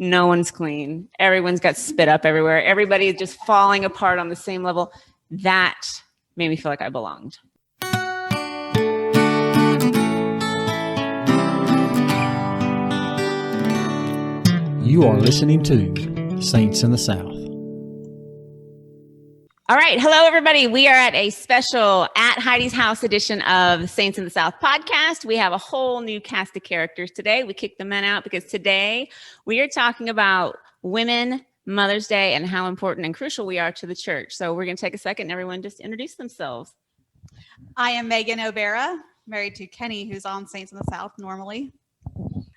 No one's clean. Everyone's got spit up everywhere. Everybody's just falling apart on the same level. That made me feel like I belonged. You are listening to Saints in the South. All right. Hello, everybody. We are at a special At Heidi's House edition of Saints in the South podcast. We have a whole new cast of characters today. We kicked the men out because today we are talking about women, Mother's Day, and how important and crucial we are to the church. So we're going to take a second and everyone just introduce themselves. I am Megan O'Bara, married to Kenny, who's on Saints in the South normally.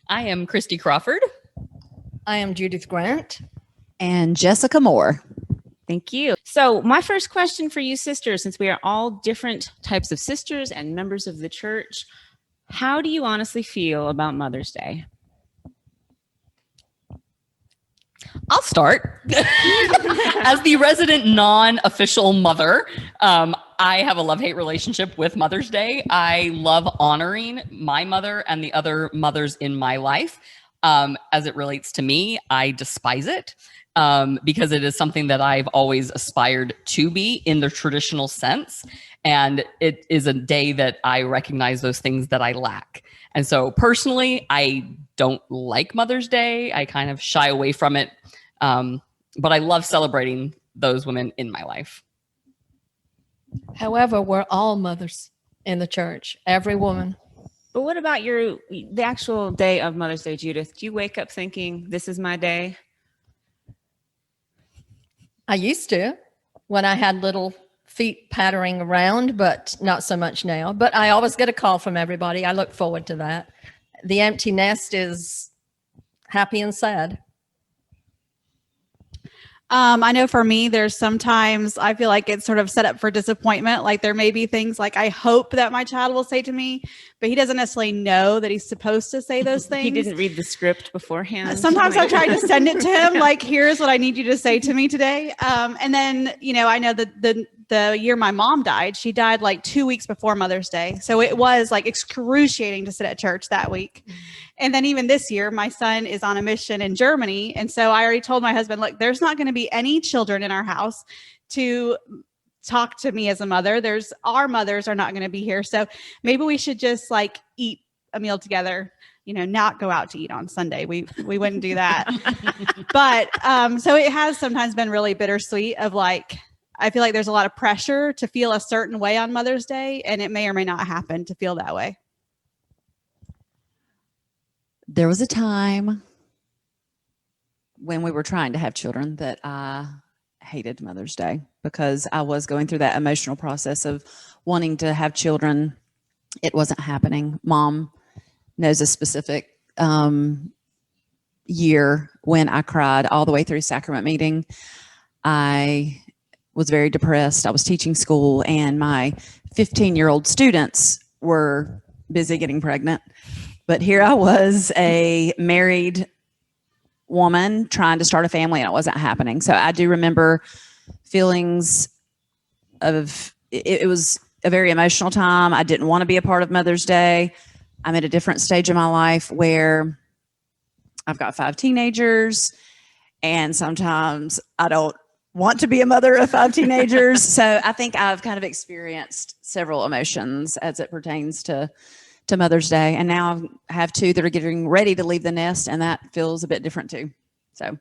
I am Christy Crawford. I am Judith Grant. And Jessica Moore. Thank you. So my first question for you sisters, since we are all different types of sisters and members of the church, how do you honestly feel about Mother's Day? I'll start. As the resident non-official mother, I have a love-hate relationship with Mother's Day. I love honoring my mother and the other mothers in my life. As it relates to me, I despise it because it is something that I've always aspired to be in the traditional sense. And it is a day that I recognize those things that I lack. And so personally, I don't like Mother's Day. I kind of shy away from it. But I love celebrating those women in my life. However, we're all mothers in the church, every woman. But what about the actual day of Mother's Day, Judith? Do you wake up thinking, this is my day? I used to when I had little feet pattering around, but not so much now. But I always get a call from everybody. I look forward to that. The empty nest is happy and sad. I know for me, there's sometimes I feel like it's sort of set up for disappointment. Like there may be things like I hope that my child will say to me, but he doesn't necessarily know that he's supposed to say those things. He didn't read the script beforehand. Sometimes I try to send it to him, like, here's what I need you to say to me today. And then, I know that the year my mom died, she died like 2 weeks before Mother's Day. So it was like excruciating to sit at church that week. And then even this year, my son is on a mission in Germany. And so I already told my husband, look, there's not going to be any children in our house to talk to me as a mother. Our mothers are not going to be here. So maybe we should just like eat a meal together, not go out to eat on Sunday. We wouldn't do that. But so it has sometimes been really bittersweet of like, I feel like there's a lot of pressure to feel a certain way on Mother's Day, and it may or may not happen to feel that way. There was a time when we were trying to have children that I hated Mother's Day because I was going through that emotional process of wanting to have children. It wasn't happening. Mom knows a specific year when I cried all the way through sacrament meeting. I was very depressed. I was teaching school and my 15-year-old students were busy getting pregnant. But here I was, a married woman trying to start a family, and it wasn't happening. So I do remember feelings of, it was a very emotional time. I didn't want to be a part of Mother's Day. I'm at a different stage in my life where I've got 5 teenagers, and sometimes I don't want to be a mother of 5 teenagers. So I think I've kind of experienced several emotions as it pertains to Mother's Day. And now I have 2 that are getting ready to leave the nest, and that feels a bit different too. So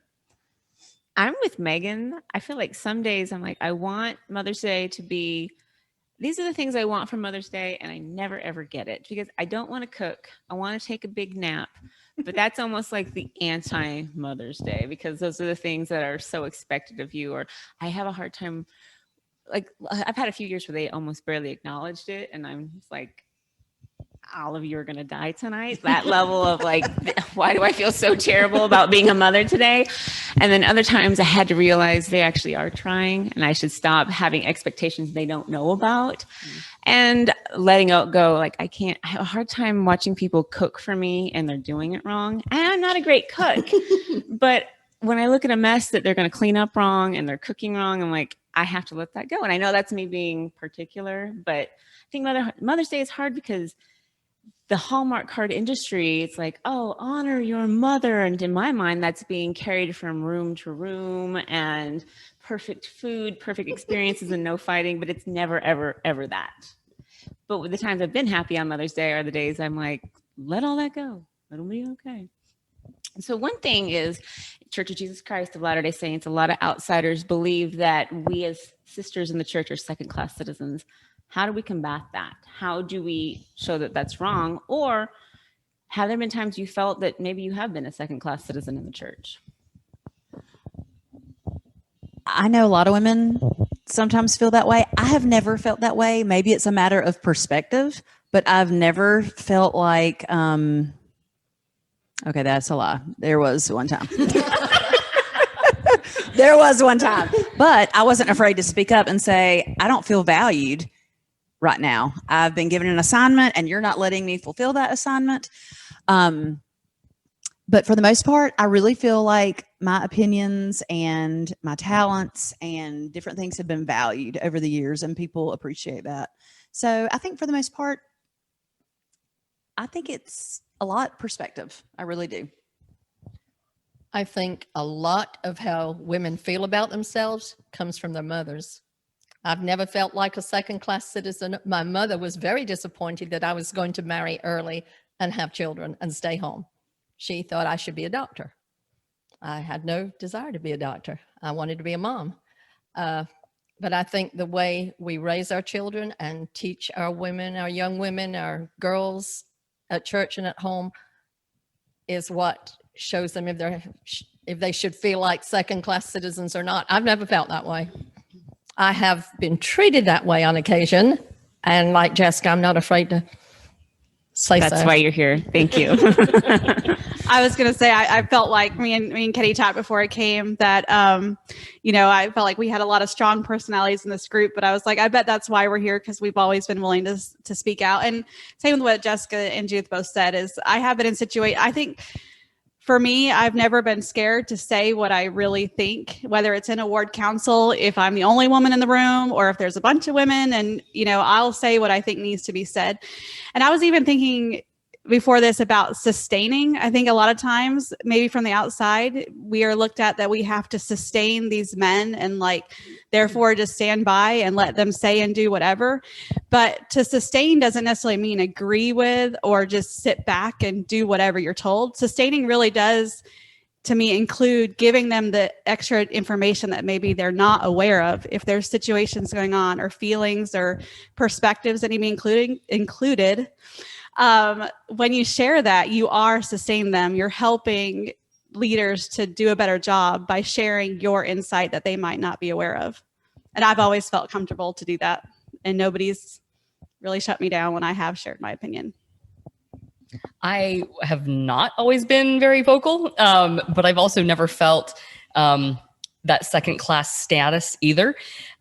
I'm with Megan. I feel like some days I'm like, I want Mother's Day to be, these are the things I want from Mother's Day, and I never ever get it because I don't want to cook. I want to take a big nap. But that's almost like the anti-Mother's Day because those are the things that are so expected of you. Or I have a hard time, like I've had a few years where they almost barely acknowledged it. And I'm just like, all of you are going to die tonight. That level of like, why do I feel so terrible about being a mother today? And then other times I had to realize they actually are trying and I should stop having expectations they don't know about and letting it go. Like I have a hard time watching people cook for me and they're doing it wrong. And I'm not a great cook, but when I look at a mess that they're going to clean up wrong and they're cooking wrong, I'm like, I have to let that go. And I know that's me being particular, but I think Mother's Day is hard because the Hallmark card industry, it's like, oh, honor your mother. And in my mind, that's being carried from room to room and perfect food, perfect experiences and no fighting, but it's never, ever, ever that. But with the times I've been happy on Mother's Day are the days I'm like, let all that go. It'll be okay. And so one thing is Church of Jesus Christ of Latter-day Saints, a lot of outsiders believe that we as sisters in the church are second-class citizens. How do we combat that? How do we show that that's wrong? Or have there been times you felt that maybe you have been a second-class citizen in the church? I know a lot of women sometimes feel that way. I have never felt that way. Maybe it's a matter of perspective, but I've never felt like, okay, that's a lie. There was one time. There was one time, but I wasn't afraid to speak up and say, I don't feel valued right now. I've been given an assignment and you're not letting me fulfill that assignment. But for the most part, I really feel like my opinions and my talents and different things have been valued over the years, and people appreciate that. So I think for the most part, I think it's a lot perspective. I really do. I think a lot of how women feel about themselves comes from their mothers. I've never felt like a second-class citizen. My mother was very disappointed that I was going to marry early and have children and stay home. She thought I should be a doctor. I had no desire to be a doctor. I wanted to be a mom. But I think the way we raise our children and teach our women, our young women, our girls at church and at home is what shows them if they should feel like second-class citizens or not. I've never felt that way. I have been treated that way on occasion. And like Jessica, I'm not afraid to say so. That's why you're here. Thank you. I was going to say, I felt like me and Kenny talked before I came that, I felt like we had a lot of strong personalities in this group, but I was like, I bet that's why we're here, because we've always been willing to speak out. And same with what Jessica and Judith both said is I have been in I think for me, I've never been scared to say what I really think, whether it's in a ward council, if I'm the only woman in the room, or if there's a bunch of women, and, I'll say what I think needs to be said. And I was even thinking before this about sustaining. I think a lot of times, maybe from the outside, we are looked at that we have to sustain these men and therefore just stand by and let them say and do whatever. But to sustain doesn't necessarily mean agree with or just sit back and do whatever you're told. Sustaining really does, to me, include giving them the extra information that maybe they're not aware of. If there's situations going on or feelings or perspectives that need to be included. When you share that, you are sustaining them. You're helping leaders to do a better job by sharing your insight that they might not be aware of. And I've always felt comfortable to do that. And nobody's really shut me down when I have shared my opinion. I have not always been very vocal, but I've also never felt that second class status either.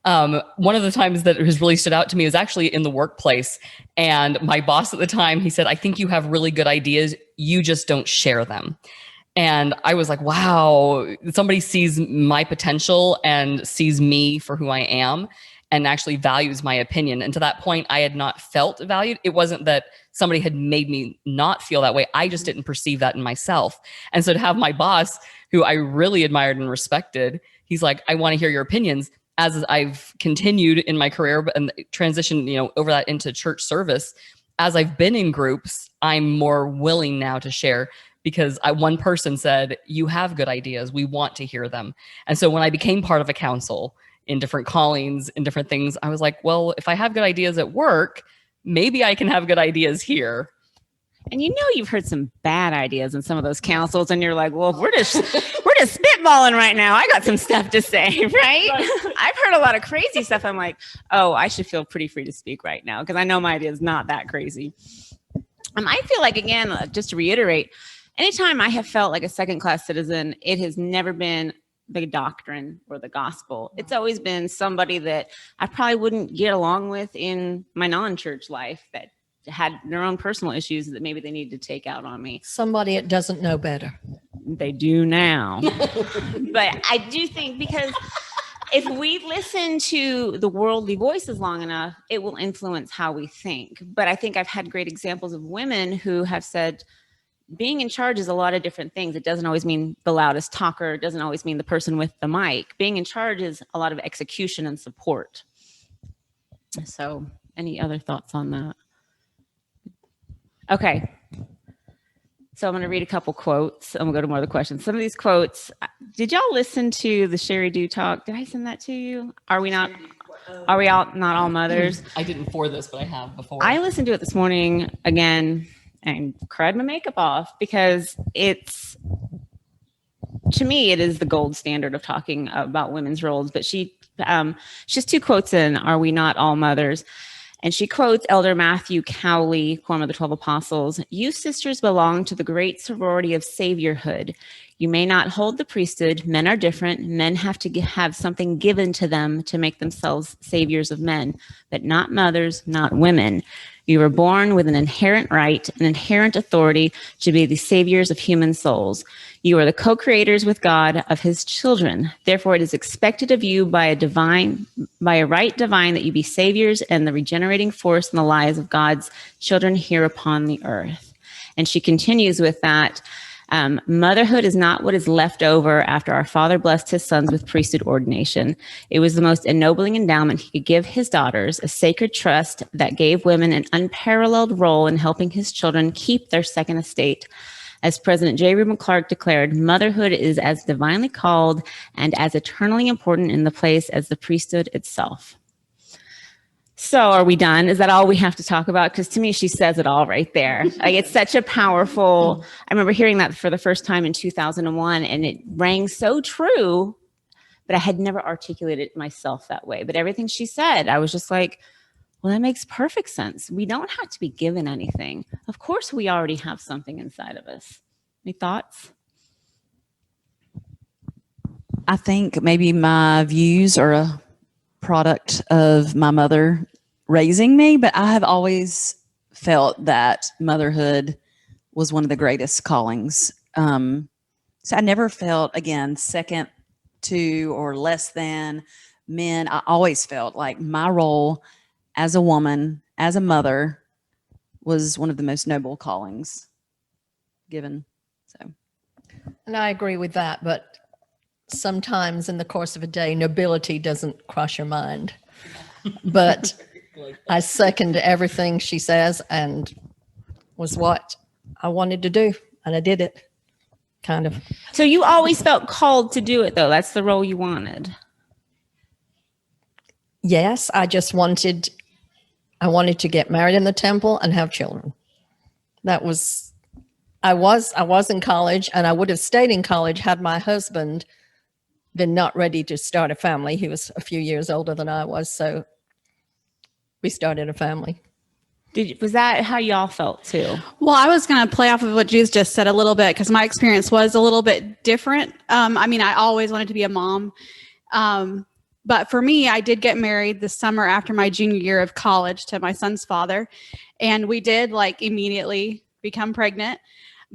One of the times that has really stood out to me was actually in the workplace. And my boss at the time, he said, I think you have really good ideas. You just don't share them. And I was like, wow, somebody sees my potential and sees me for who I am and actually values my opinion. And to that point, I had not felt valued. It wasn't that somebody had made me not feel that way. I just didn't perceive that in myself. And so to have my boss, who I really admired and respected, he's like, I want to hear your opinions. As I've continued in my career and transitioned, over that into church service, as I've been in groups, I'm more willing now to share because one person said, you have good ideas. We want to hear them. And so when I became part of a council in different callings and different things, I was like, well, if I have good ideas at work, maybe I can have good ideas here. And you've heard some bad ideas in some of those councils, and you're like, well, we're just spitballing right now. I got some stuff to say, right? I've heard a lot of crazy stuff. I'm like, oh, I should feel pretty free to speak right now because I know my idea is not that crazy. I feel like, again, just to reiterate, anytime I have felt like a second-class citizen, it has never been the doctrine or the gospel. It's always been somebody that I probably wouldn't get along with in my non-church life that had their own personal issues that maybe they need to take out on me. Somebody that doesn't know better. They do now. But I do think because if we listen to the worldly voices long enough, it will influence how we think. But I think I've had great examples of women who have said, being in charge is a lot of different things. It doesn't always mean the loudest talker. It doesn't always mean the person with the mic. Being in charge is a lot of execution and support. So, any other thoughts on that? Okay. So I'm going to read a couple quotes and we'll go to more of the questions. Some of these quotes, did y'all listen to the Sherry Do talk? Did I send that to you? Are we all not all mothers? I didn't for this, but I have before. I listened to it this morning again and cried my makeup off because to me, it is the gold standard of talking about women's roles. But she has 2 quotes in Are We Not All Mothers? And she quotes Elder Matthew Cowley, quorum of the 12 Apostles, "You sisters belong to the great sorority of saviorhood. You may not hold the priesthood. Men are different. Men have to have something given to them to make themselves saviors of men, but not mothers, not women. You were born with an inherent right, an inherent authority to be the saviors of human souls. You are the co-creators with God of his children. Therefore, it is expected of you by a right divine that you be saviors and the regenerating force in the lives of God's children here upon the earth." And she continues with that. Motherhood is not what is left over after our Father blessed his sons with priesthood ordination. It was the most ennobling endowment he could give his daughters, a sacred trust that gave women an unparalleled role in helping his children keep their second estate. As President J. Reuben Clark declared, motherhood is as divinely called and as eternally important in the place as the priesthood itself. So are we done? Is that all we have to talk about? Because to me, she says it all right there. Like, it's such a powerful, I remember hearing that for the first time in 2001, and it rang so true, but I had never articulated it myself that way. But everything she said, I was just like, well, that makes perfect sense. We don't have to be given anything. Of course, we already have something inside of us. Any thoughts? I think maybe my views are a product of my mother raising me, but I have always felt that motherhood was one of the greatest callings. So I never felt, again, second to or less than men. I always felt like my role as a woman, as a mother, was one of the most noble callings given. So, And I agree with that, but sometimes in the course of a day, nobility doesn't cross your mind. But I second everything she says, and was what I wanted to do, and I did it, kind of. So you always felt called to do it, though. That's the role you wanted. Yes, I wanted to get married in the temple and have children. That was, I was in college, and I would have stayed in college had my husband been not ready to start a family. He was a few years older than I was, so we started a family. Was that how y'all felt too? Well, I was going to play off of what Juice just said a little bit because my experience was a little bit different. I mean, I always wanted to be a mom. But for me, I did get married the summer after my junior year of college to my son's father. And we did immediately become pregnant.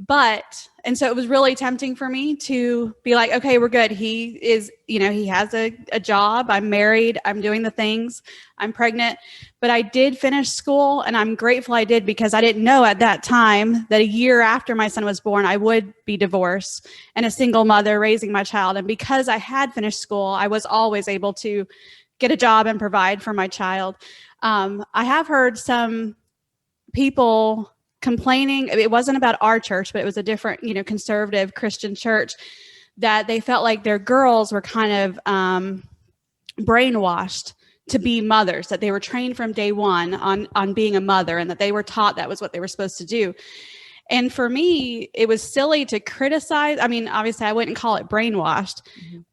And so it was really tempting for me to be like, okay, we're good. He is, he has a job. I'm married. I'm doing the things. I'm pregnant. But I did finish school, and I'm grateful I did, because I didn't know at that time that a year after my son was born, I would be divorced and a single mother raising my child. And because I had finished school, I was always able to get a job and provide for my child. I have heard some people complaining, it wasn't about our church, but it was a different, conservative Christian church, that they felt like their girls were kind of brainwashed to be mothers, that they were trained from day one on being a mother, and that they were taught that was what they were supposed to do. And for me, it was silly to criticize. I mean, obviously I wouldn't call it brainwashed,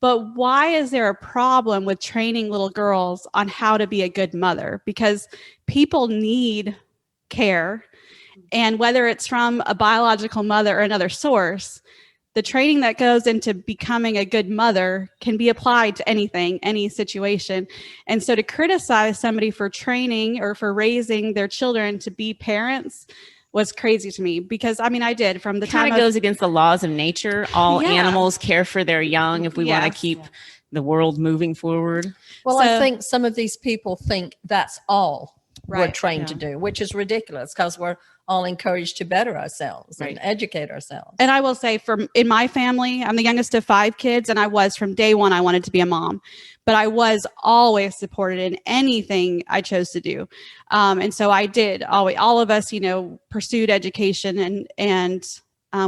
but why is there a problem with training little girls on how to be a good mother? Because people need care. And whether it's from a biological mother or another source, the training that goes into becoming a good mother can be applied to anything, any situation. And so to criticize somebody for training or for raising their children to be parents was crazy to me, because I did from the time Kind of goes against the laws of nature. All animals care for their young. If we want to keep the world moving forward. Well, I So- think some of these people think that's all we're Right, trained to do, which is ridiculous because we're all encouraged to better ourselves Right. and educate ourselves. And I will say, in my family, I'm the youngest of 5 kids, and I was from day one. I wanted to be a mom, but I was always supported in anything I chose to do, and so I did. All of us, pursued education, and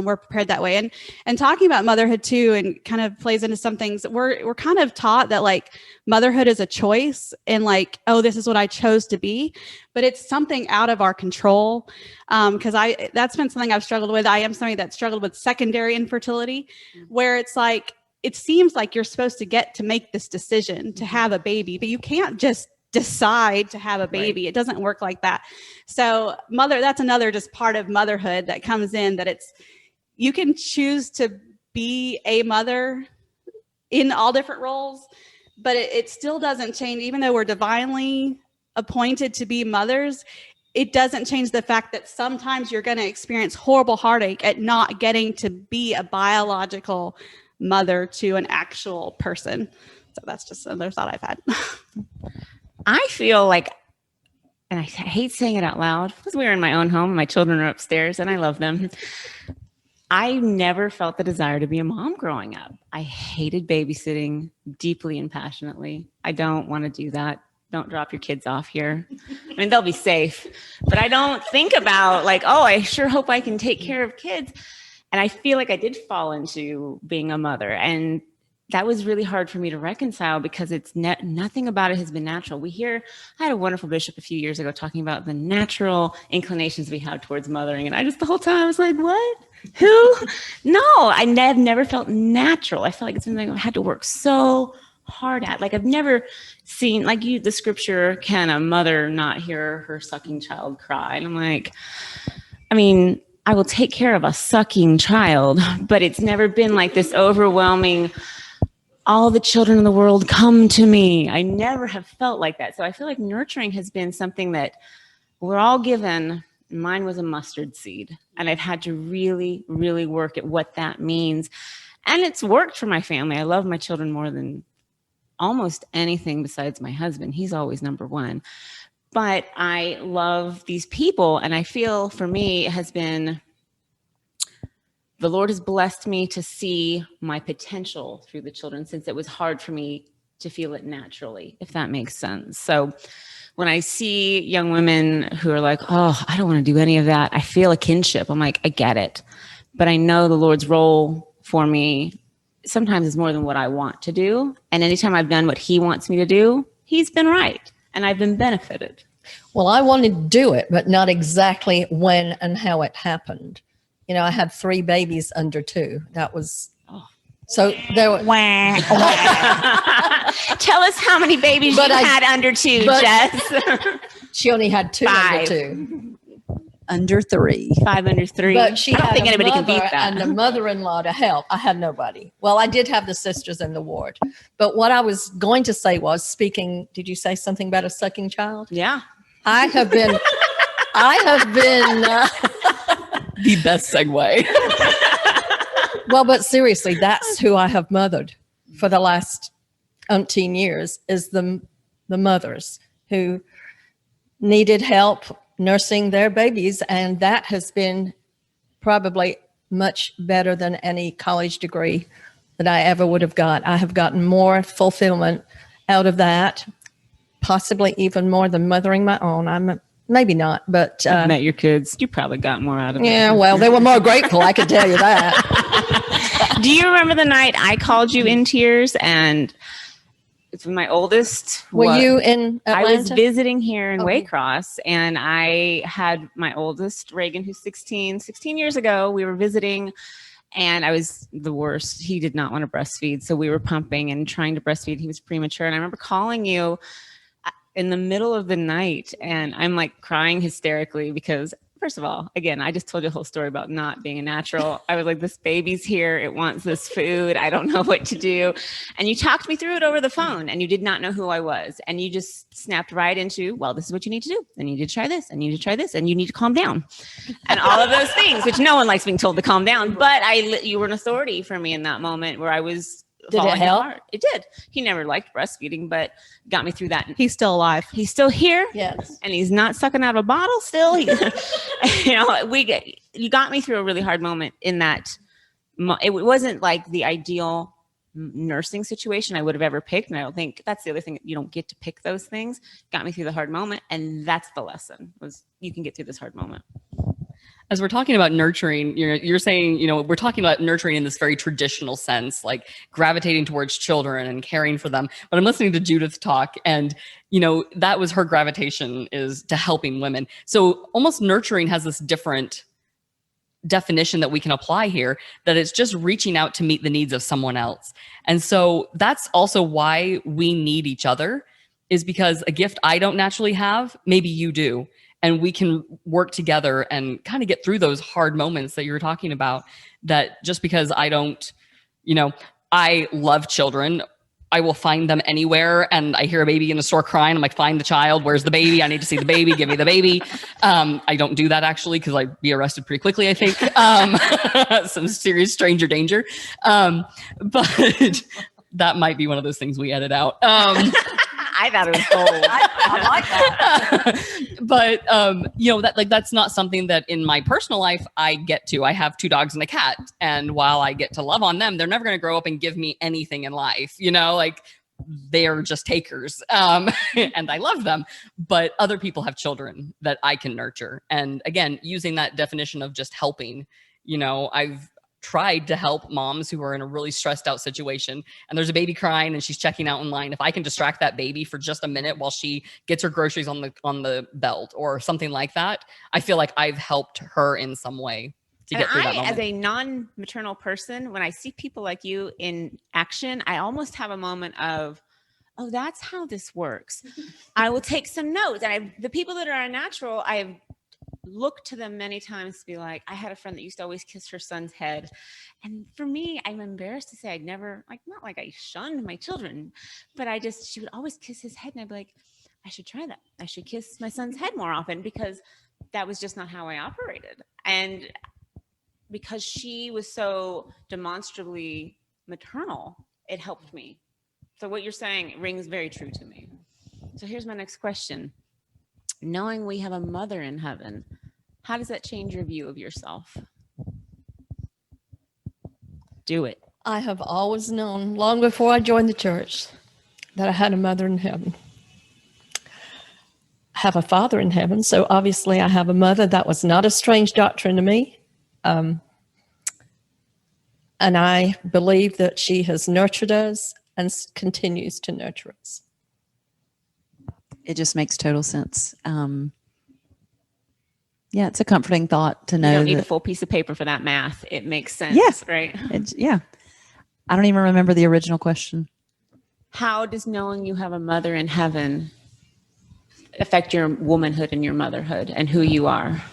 we're prepared that way. And talking about motherhood too, and kind of plays into some things. We're kind of taught that like motherhood is a choice, and like, oh, this is what I chose to be, but it's something out of our control. Because that's been something I've struggled with. I am somebody that struggled with secondary infertility, where it's like it seems like you're supposed to get to make this decision to have a baby, but you can't just decide to have a baby. Right. It doesn't work like that. So that's another just part of motherhood that comes in, that you can choose to be a mother in all different roles, but it still doesn't change. Even though we're divinely appointed to be mothers, it doesn't change the fact that sometimes you're going to experience horrible heartache at not getting to be a biological mother to an actual person. So that's just another thought I've had. I feel like, and I hate saying it out loud because we're in my own home and my children are upstairs and I love them. I never felt the desire to be a mom growing up. I hated babysitting deeply and passionately. I don't want to do that. Don't drop your kids off here. I mean, they'll be safe, but I don't think about like, oh, I sure hope I can take care of kids. And I feel like I did fall into being a mother, and that was really hard for me to reconcile because it's nothing about it has been natural. I had a wonderful bishop a few years ago talking about the natural inclinations we have towards mothering. And I just, the whole time I was like, what? Who? No, I've never felt natural. I felt like it's something I had to work so hard at. Like I've never seen, like the scripture, can a mother not hear her sucking child cry? And I'm like, I mean, I will take care of a sucking child, but it's never been like this overwhelming, all the children in the world come to me. I never have felt like that. So I feel like nurturing has been something that we're all given. Mine was a mustard seed, and I've had to really, really work at what that means. And it's worked for my family. I love my children more than almost anything besides my husband. He's always number one. But I love these people, and I feel for me it has been, the Lord has blessed me to see my potential through the children, since it was hard for me to feel it naturally, if that makes sense. So when I see young women who are like, oh, I don't want to do any of that, I feel a kinship. I'm like, I get it. But I know the Lord's role for me sometimes is more than what I want to do. And anytime I've done what he wants me to do, he's been right. And I've been benefited. Well, I wanted to do it, but not exactly when and how it happened. I had 3 babies under 2. That was, so there were. Tell us how many babies you had under 2, Jess. She only had 2 5. under 2. Under 3. 5 under 3. But she I don't had think anybody can beat that. And the mother-in-law to help. I had nobody. Well, I did have the sisters in the ward. But what I was going to say was, did you say something about a sucking child? Yeah. I have been The best segue. well, but seriously, that's who I have mothered for the last umpteen years, is the mothers who needed help nursing their babies. And that has been probably much better than any college degree that I ever would have got. I have gotten more fulfillment out of that, possibly even more than mothering my own. Maybe not, but I've met your kids. You probably got more out of it. Yeah, well, they were more grateful, I can tell you that. Do you remember the night I called you in tears? And it's my oldest. Were you in Atlanta? I was visiting here in Okay. Waycross, and I had my oldest, Reagan, who's 16 years ago. We were visiting, and I was the worst. He did not want to breastfeed, so we were pumping and trying to breastfeed. He was premature, and I remember calling you in the middle of the night, and I'm like crying hysterically because, first of all, again, I just told you a whole story about not being a natural. I was like, this baby's here. It wants this food. I don't know what to do. And you talked me through it over the phone, and you did not know who I was. And you just snapped right into, well, this is what you need to do. And you need to try this, and you need to try this, and you need to calm down. And all of those things, which no one likes being told to calm down. But you were an authority for me in that moment where I was Did it falling help? apart. It did. He never liked breastfeeding, but got me through that. He's still alive. He's still here. Yes. And he's not sucking out of a bottle still. You got me through a really hard moment in that. It wasn't like the ideal nursing situation I would have ever picked. And I don't think that's the other thing. You don't get to pick those things. Got me through the hard moment. And that's the lesson, was you can get through this hard moment. As we're talking about nurturing, you're saying, we're talking about nurturing in this very traditional sense, like gravitating towards children and caring for them. But I'm listening to Judith talk, and, that was her gravitation, is to helping women. So almost nurturing has this different definition that we can apply here, that it's just reaching out to meet the needs of someone else. And so that's also why we need each other, is because a gift I don't naturally have, maybe you do. And we can work together and kind of get through those hard moments that you were talking about, that just because I don't, I love children, I will find them anywhere. And I hear a baby in the store crying, I'm like, find the child. Where's the baby? I need to see the baby. Give me the baby. I don't do that, actually, because I'd be arrested pretty quickly, I think. Some serious stranger danger. But that might be one of those things we edit out. I thought it was gold. I like that. But that's not something that in my personal life I get to. I have 2 dogs and a cat, and while I get to love on them, they're never going to grow up and give me anything in life. They are just takers, and I love them. But other people have children that I can nurture, and again, using that definition of just helping. I've tried to help moms who are in a really stressed out situation, and there's a baby crying and she's checking out in line. If I can distract that baby for just a minute while she gets her groceries on the belt or something like that, I feel like I've helped her in some way to get through that moment. As a non-maternal person, when I see people like you in action, I almost have a moment of, oh, that's how this works. I will take some notes. And the people that are unnatural, I have looked to them many times to be like, I had a friend that used to always kiss her son's head. And for me, I'm embarrassed to say I'd never, not like I shunned my children, but she would always kiss his head. And I'd be like, I should try that. I should kiss my son's head more often, because that was just not how I operated. And because she was so demonstrably maternal, it helped me. So what you're saying rings very true to me. So here's my next question. Knowing we have a mother in heaven, how does that change your view of yourself? Do it. I have always known, long before I joined the church, that I had a mother in heaven. I have a father in heaven, so obviously I have a mother. That was not a strange doctrine to me. And I believe that she has nurtured us and continues to nurture us. It just makes total sense. It's a comforting thought to know. You don't need a full piece of paper for that math. It makes sense, right? I don't even remember the original question. How does knowing you have a mother in heaven affect your womanhood and your motherhood and who you are?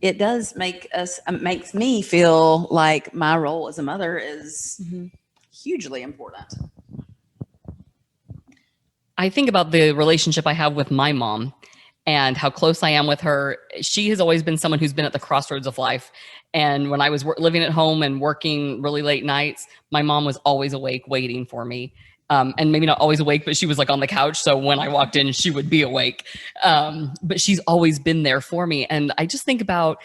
It does makes me feel like my role as a mother is hugely important. I think about the relationship I have with my mom and how close I am with her. She has always been someone who's been at the crossroads of life. And when I was living at home and working really late nights, my mom was always awake waiting for me. And maybe not always awake, but she was like on the couch. So when I walked in, she would be awake. But she's always been there for me. And I just think about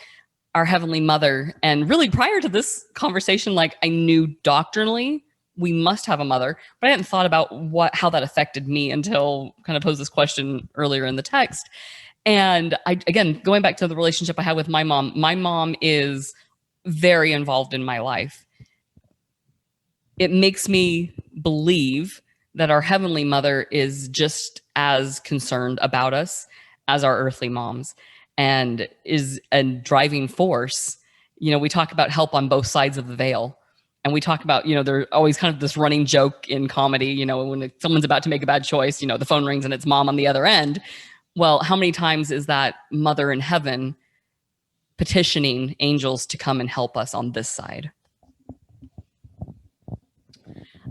our Heavenly Mother. And really prior to this conversation, I knew doctrinally we must have a mother, but I hadn't thought about how that affected me until kind of posed this question earlier in the text. And again, going back to the relationship I had with my mom is very involved in my life. It makes me believe that our Heavenly Mother is just as concerned about us as our earthly moms, and is a driving force. We talk about help on both sides of the veil. And we talk about, there's always kind of this running joke in comedy, when someone's about to make a bad choice, the phone rings and it's mom on the other end. Well, how many times is that mother in heaven petitioning angels to come and help us on this side?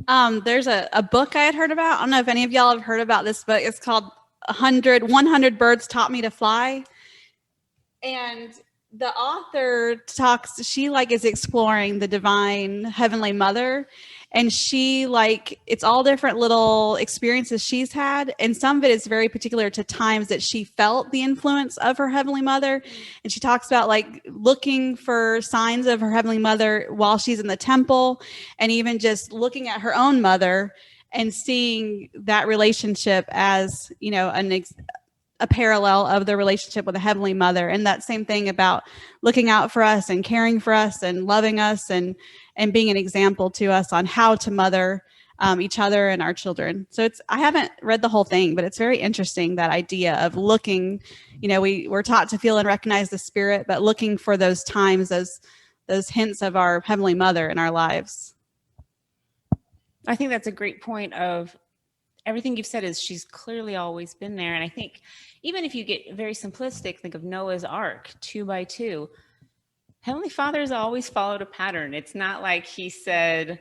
There's a book I had heard about. I don't know if any of y'all have heard about this book. It's called 100 Birds Taught Me to Fly. And the author talks, she is exploring the divine Heavenly Mother. And she, like, it's all different little experiences she's had. And some of it is very particular to times that she felt the influence of her Heavenly Mother. And she talks about like looking for signs of her Heavenly Mother while she's in the temple, and even just looking at her own mother and seeing that relationship as, you know, a parallel of the relationship with the Heavenly Mother. And that same thing about looking out for us and caring for us and loving us and being an example to us on how to mother each other and our children. So I haven't read the whole thing, but it's very interesting, that idea of looking, you know, we're taught to feel and recognize the Spirit, but looking for those times, those hints of our Heavenly Mother in our lives. I think that's a great point of everything you've said is she's clearly always been there. And I think even if you get very simplistic, think of Noah's Ark, 2 by 2. Heavenly Father has always followed a pattern. It's not like he said,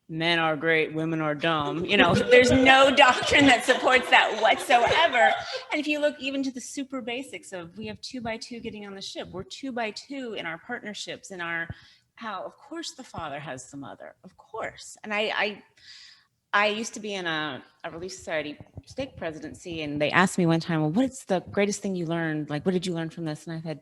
men are great, women are dumb. You know, there's no doctrine that supports that whatsoever. And if you look even to the super basics of, we have 2 by 2 getting on the ship. We're 2 by 2 in our partnerships, in our, how, of course, the father has the mother, of course. And I used to be in a Relief Society stake presidency, and they asked me one time, well, what's the greatest thing you learned? Like, what did you learn from this? And I said,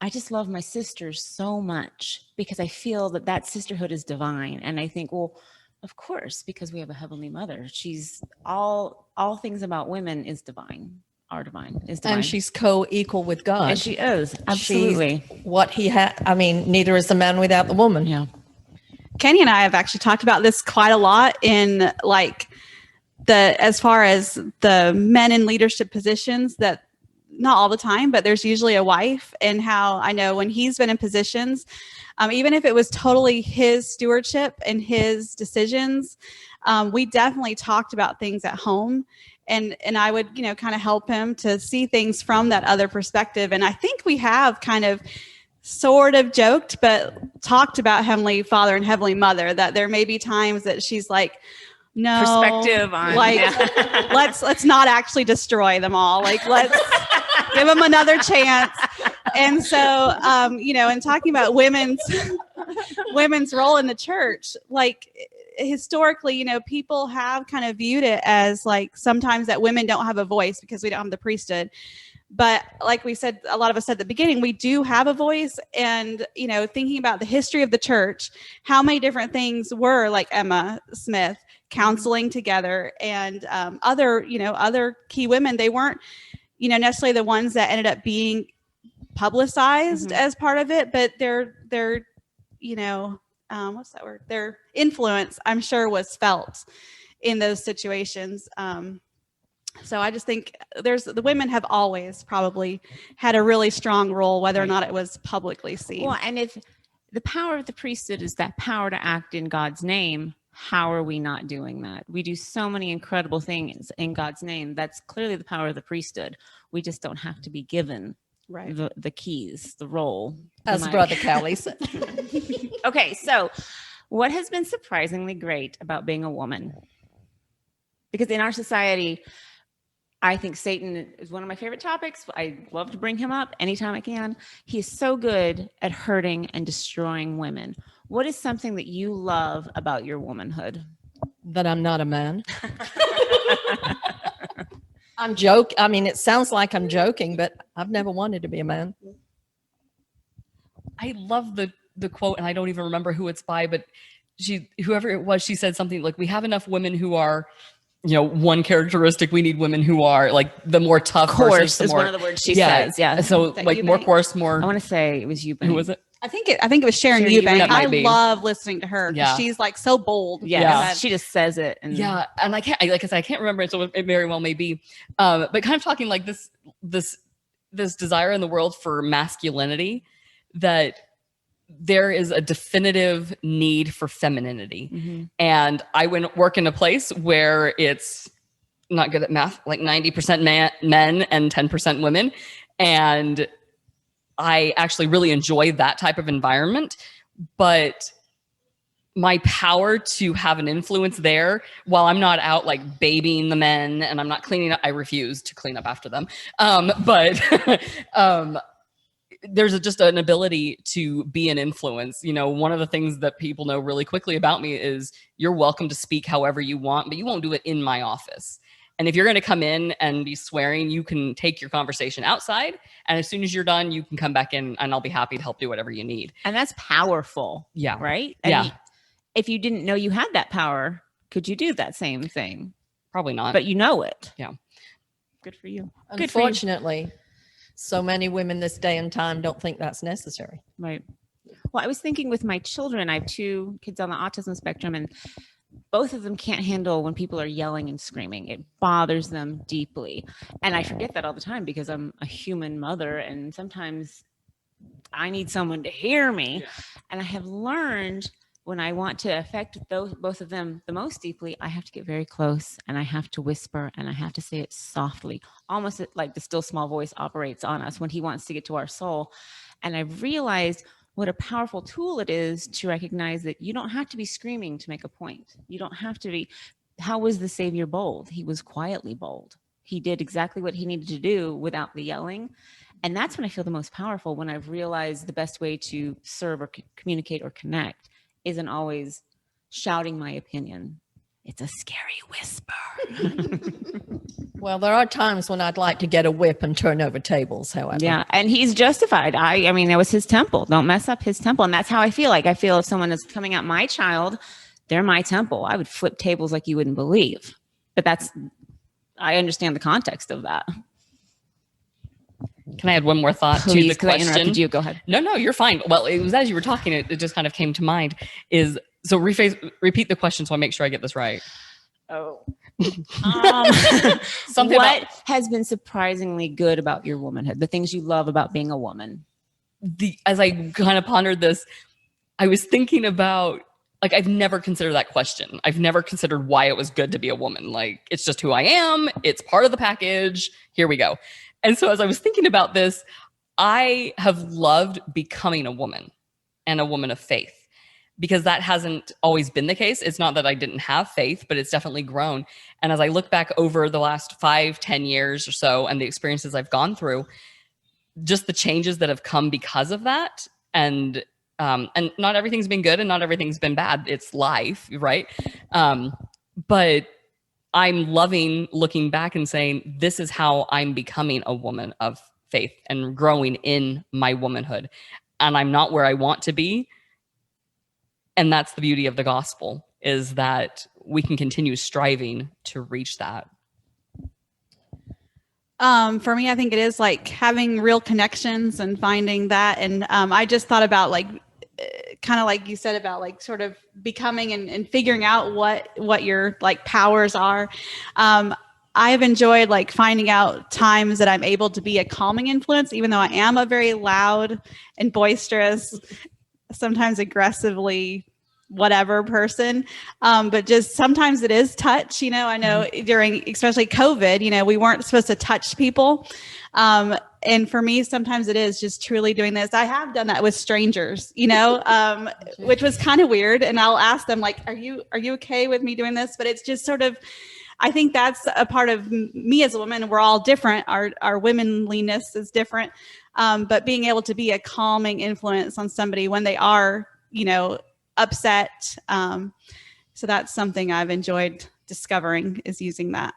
I just love my sisters so much because I feel that sisterhood is divine. And I think, well, of course, because we have a Heavenly Mother. She's all things about women is divine. Are divine, is divine. And she's co-equal with God. And she is, absolutely. She's what he had. I mean, neither is the man without the woman. Yeah. Kenny and I have actually talked about this quite a lot in like as far as the men in leadership positions, that not all the time, but there's usually a wife, and how I know when he's been in positions, even if it was totally his stewardship and his decisions, we definitely talked about things at home. And I would, you know, kind of help him to see things from that other perspective. And I think we have kind of sort of joked, but talked about Heavenly Father and Heavenly Mother, that there may be times that she's like, no, perspective on, like, yeah. let's not actually destroy them all. Like, let's give them another chance. And so, you know, and talking about women's role in the church, like historically, you know, people have kind of viewed it as like sometimes that women don't have a voice because we don't have the priesthood. But like we said, a lot of us said at the beginning, we do have a voice. And, you know, thinking about the history of the church, how many different things were like Emma Smith counseling together, and other key women. They weren't, you know, necessarily the ones that ended up being publicized as part of it, but their you know, what's that word? Their influence, I'm sure, was felt in those situations. So I just think the women have always probably had a really strong role, whether or not it was publicly seen. Well, and if the power of the priesthood is that power to act in God's name, how are we not doing that? We do so many incredible things in God's name. That's clearly the power of the priesthood. We just don't have to be given the keys, the role. As Brother Cowley said. Okay, so what has been surprisingly great about being a woman? Because in our society, I think Satan is one of my favorite topics. I love to bring him up anytime I can. He is so good at hurting and destroying women. What is something that you love about your womanhood? That I'm not a man. I mean, it sounds like I'm joking, but I've never wanted to be a man. I love the quote, and I don't even remember who it's by, but whoever it was, she said something like, we have enough women who are, you know, one characteristic, we need women who are like the more tough. Course is one of the words she says. Yeah. So like more course, more. I want to say it was Eubank. Who was it? I think it was Sharon Eubank. I love listening to her. Yeah. She's like so bold. Yeah. She just says it. And yeah. And like I said, I can't remember it, so it very well may be. But kind of talking like this desire in the world for masculinity, that there is a definitive need for femininity. Mm-hmm. And I work in a place where it's not good at math, like 90% men and 10% women. And I actually really enjoy that type of environment, but my power to have an influence there, while I'm not out like babying the men and I'm not cleaning up, I refuse to clean up after them. But there's just an ability to be an influence. You know, one of the things that people know really quickly about me is you're welcome to speak however you want, but you won't do it in my office. And if you're going to come in and be swearing, you can take your conversation outside. And as soon as you're done, you can come back in and I'll be happy to help do whatever you need. And that's powerful. Yeah. Right? Yeah. And if you didn't know you had that power, could you do that same thing? Probably not. But you know it. Yeah. Good for you. Good for you. Unfortunately, so many women this day and time don't think that's necessary. Right. Well, I was thinking with my children, I have 2 kids on the autism spectrum, and both of them can't handle when people are yelling and screaming. It bothers them deeply. And I forget that all the time because I'm a human mother, and sometimes I need someone to hear me. Yeah. And I have learned when I want to affect both of them the most deeply, I have to get very close and I have to whisper and I have to say it softly, almost like the still small voice operates on us when he wants to get to our soul. And I've realized what a powerful tool it is to recognize that you don't have to be screaming to make a point. You don't have to be. How was the Savior bold? He was quietly bold. He did exactly what he needed to do without the yelling. And that's when I feel the most powerful, when I've realized the best way to serve or communicate or connect isn't always shouting my opinion. It's a scary whisper. Well, there are times when I'd like to get a whip and turn over tables, however. Yeah, and he's justified. I mean, that was his temple. Don't mess up his temple. And that's how I feel. Like, I feel if someone is coming at my child, they're my temple. I would flip tables like you wouldn't believe. But I understand the context of that. Can I add one more thought Please, to the question? I interrupted you. Go ahead. No, you're fine. Well, it was as you were talking, it just kind of came to mind. Repeat the question so I make sure I get this right. Oh. Something what has been surprisingly good about your womanhood? The things you love about being a woman? As I kind of pondered this, I was thinking about, like, I've never considered that question. I've never considered why it was good to be a woman. Like, it's just who I am. It's part of the package. Here we go. And so as I was thinking about this, I have loved becoming a woman and a woman of faith, because that hasn't always been the case. It's not that I didn't have faith, but it's definitely grown. And as I look back over the last 5-10 years or so and the experiences I've gone through, just the changes that have come because of that. And not everything's been good and not everything's been bad. It's life, right? But I'm loving looking back and saying, this is how I'm becoming a woman of faith and growing in my womanhood. And I'm not where I want to be. And that's the beauty of the gospel, is that we can continue striving to reach that. For me, I think it is like having real connections and finding that. And I just thought about, like, kind of like you said about, like, sort of becoming and figuring out what your, like, powers are. I've enjoyed, like, finding out times that I'm able to be a calming influence, even though I am a very loud and boisterous, sometimes aggressively whatever person. But just sometimes it is touch, I know during, especially COVID, we weren't supposed to touch people. And for me, sometimes it is just truly doing this. I have done that with strangers, which was kind of weird. And I'll ask them, like, are you okay with me doing this? But it's just sort of, I think that's a part of me as a woman. We're all different. Our womanliness is different. But being able to be a calming influence on somebody when they are, upset. So that's something I've enjoyed discovering, is using that.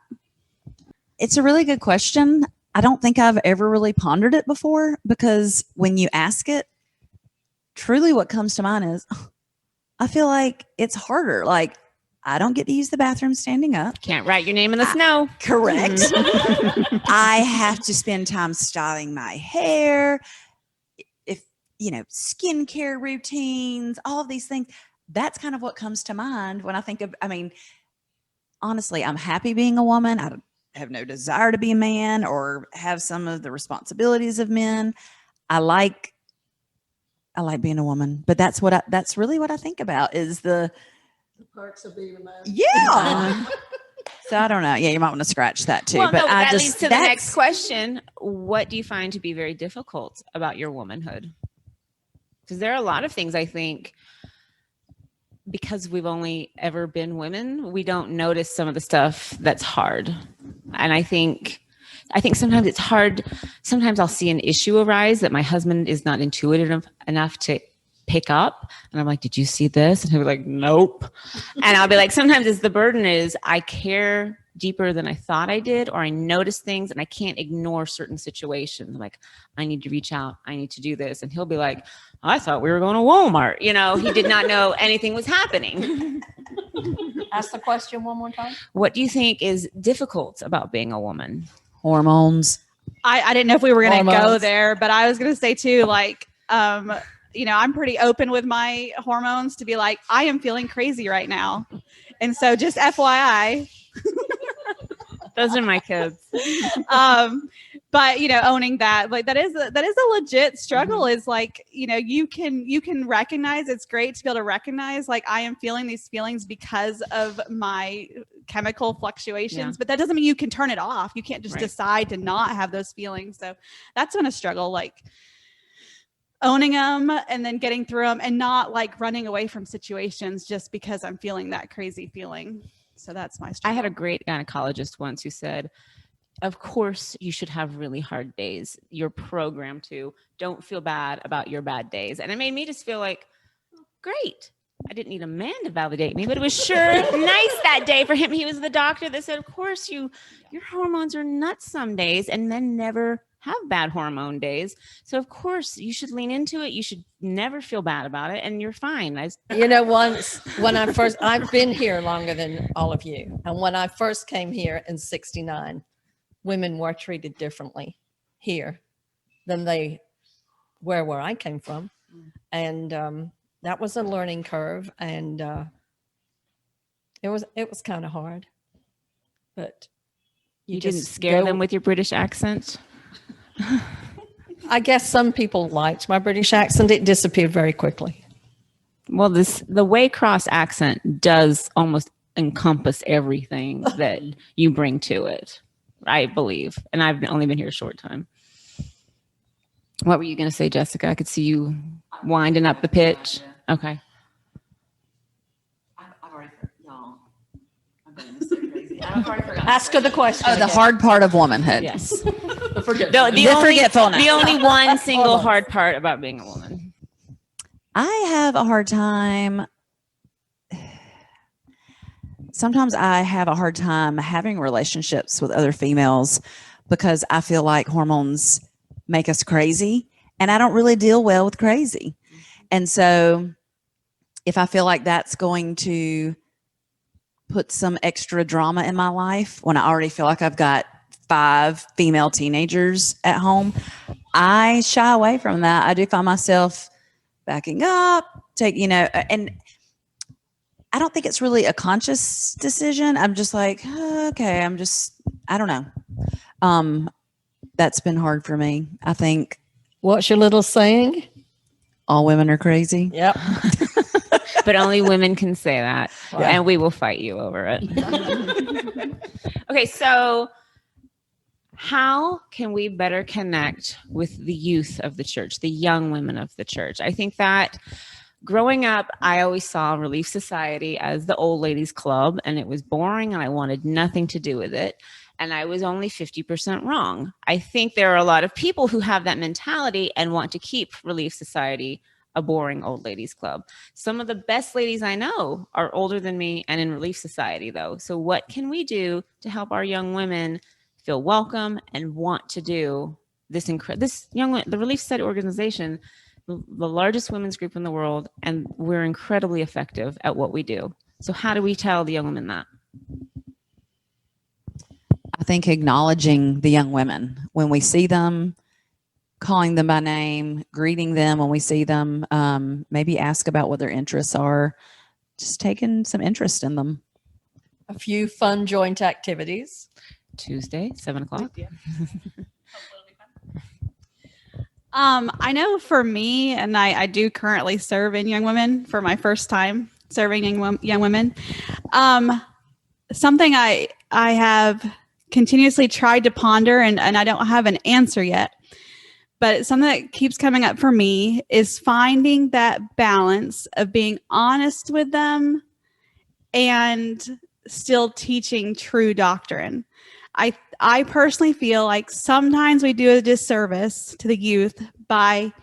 It's a really good question. I don't think I've ever really pondered it before, because when you ask it, truly what comes to mind is, I feel like it's harder. Like, I don't get to use the bathroom standing up. Can't write your name in the snow. Correct. I have to spend time styling my hair. Skincare routines, all of these things. That's kind of what comes to mind when I think of, honestly, I'm happy being a woman. I have no desire to be a man or have some of the responsibilities of men. I like being a woman, but that's really what I think about, is the perks of being a man. Yeah. So I don't know. Yeah, you might want to scratch that too. Well, but that leads to the next question. What do you find to be very difficult about your womanhood? Because there are a lot of things, I think, because we've only ever been women, we don't notice some of the stuff that's hard. And I think I think sometimes it's hard. Sometimes I'll see an issue arise that my husband is not intuitive enough to pick up. And I'm like, did you see this? And he'll be like, nope. And I'll be like, sometimes it's the burden is I care deeper than I thought I did, or I notice things and I can't ignore certain situations. Like, I need to reach out. I need to do this. And he'll be like, I thought we were going to Walmart. You know, he did not know anything was happening. Ask the question one more time. What do you think is difficult about being a woman? Hormones. I didn't know if we were going to go Hormones. there, but I was going to say too, like, you know, I'm pretty open with my hormones to be like, I am feeling crazy right now. And so just FYI, Those are my kids. but you know, owning that, like that is a legit struggle. Is like, you know, you can recognize, it's great to be able to recognize, like, I am feeling these feelings because of my chemical fluctuations, Yeah. but that doesn't mean you can turn it off. You can't just Right. decide to not have those feelings. So that's been a struggle, like owning them and then getting through them and not like running away from situations just because I'm feeling that crazy feeling. So that's my struggle. I had a great gynecologist once who said, of course you should have really hard days. You're programmed to. Don't feel bad about your bad days. And it made me just feel like, great. I didn't need a man to validate me, but it was sure nice that day for him. He was the doctor that said, of course your hormones are nuts some days, and men never have bad hormone days. So of course you should lean into it. You should never feel bad about it, and you're fine. You know, once when I've been here longer than all of you. And when I first came here in 69, women were treated differently here than they were where I came from. And that was a learning curve. And it was kind of hard. But You didn't just scare go- them with your British accent. I guess some people liked my British accent. It disappeared very quickly. Well, the Waycross accent does almost encompass everything that you bring to it, I believe. And I've only been here a short time. What were you going to say, Jessica? I could see you winding up the pitch. Okay. Ask her the question. Oh, the again. hard part of womanhood. Yes. The The forgetfulness. only one single hard part about being a woman. I have a hard time. Sometimes I have a hard time having relationships with other females because I feel like hormones make us crazy, and I don't really deal well with crazy. And so if I feel like that's going to put some extra drama in my life when I already feel like I've got 5 female teenagers at home, I shy away from that. I do find myself backing up, and I don't think it's really a conscious decision. I'm just like, okay, I don't know. That's been hard for me. I think What's your little saying? all women are crazy. Yep. But only women can say that. Yeah. And we will fight you over it. Okay, so how can we better connect with the youth of the church, the young women of the church? I think that growing up, I always saw Relief Society as the old ladies club, and it was boring and I wanted nothing to do with it. And I was only 50% wrong. I think there are a lot of people who have that mentality and want to keep Relief Society a boring old ladies club. Some of the best ladies I know are older than me and in Relief Society, though. So what can we do to help our young women feel welcome and want to do this? The Relief Society organization, the largest women's group in the world, and we're incredibly effective at what we do. So how do we tell the young women that? I think acknowledging the young women when we see them, calling them by name, greeting them when we see them, maybe ask about what their interests are, just taking some interest in them. A few fun joint activities. Tuesday, 7:00. I know for me, and I do currently serve in young women for my first time serving young women. Something I have continuously tried to ponder, and I don't have an answer yet, but it's something that keeps coming up for me is finding that balance of being honest with them and still teaching true doctrine. I I personally feel like sometimes we do a disservice to the youth by